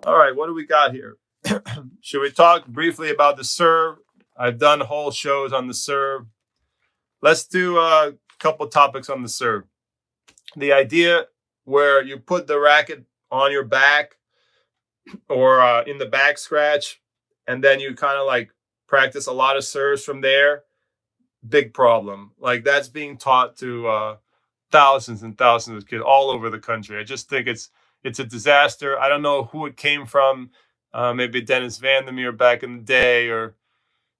All right, what do we got here? Should we talk briefly about the serve? I've done whole shows on the serve. Let's do a couple topics on the serve. The idea where you put the racket on your back or in the back scratch, and then you kind of like practice a lot of serves from there. Big problem. Like that's being taught to thousands and thousands of kids all over the country. I just think it's a disaster. I don't know who it came from. Maybe Dennis Vandermeer back in the day, or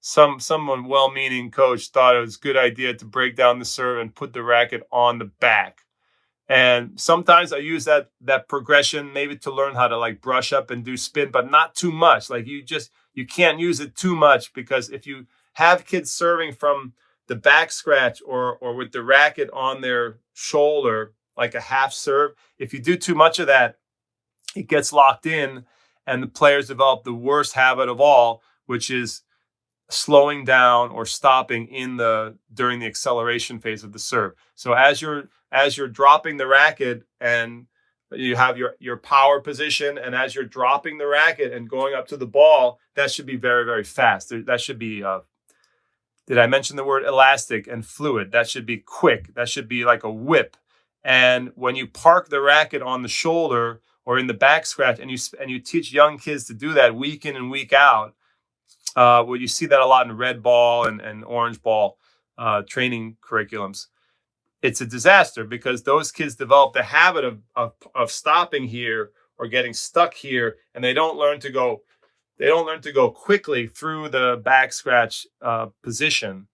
someone well-meaning coach thought it was a good idea to break down the serve and put the racket on the back. And sometimes I use that progression maybe to learn how to like brush up and do spin, but not too much. Like you can't use it too much, because if you have kids serving from the back scratch or with the racket on their shoulder, like a half serve, if you do too much of that, it gets locked in, and the players develop the worst habit of all, which is slowing down or stopping during the acceleration phase of the serve. So as you're dropping the racket and you have your power position, and as you're dropping the racket and going up to the ball, that should be very, very fast. That should be did I mention the word elastic and fluid? That should be quick. That should be like a whip. And when you park the racket on the shoulder or in the back scratch, and you teach young kids to do that week in and week out, well, you see that a lot in red ball and orange ball training curriculums. It's a disaster, because those kids develop the habit of stopping here or getting stuck here, and they don't learn to go quickly through the back scratch position.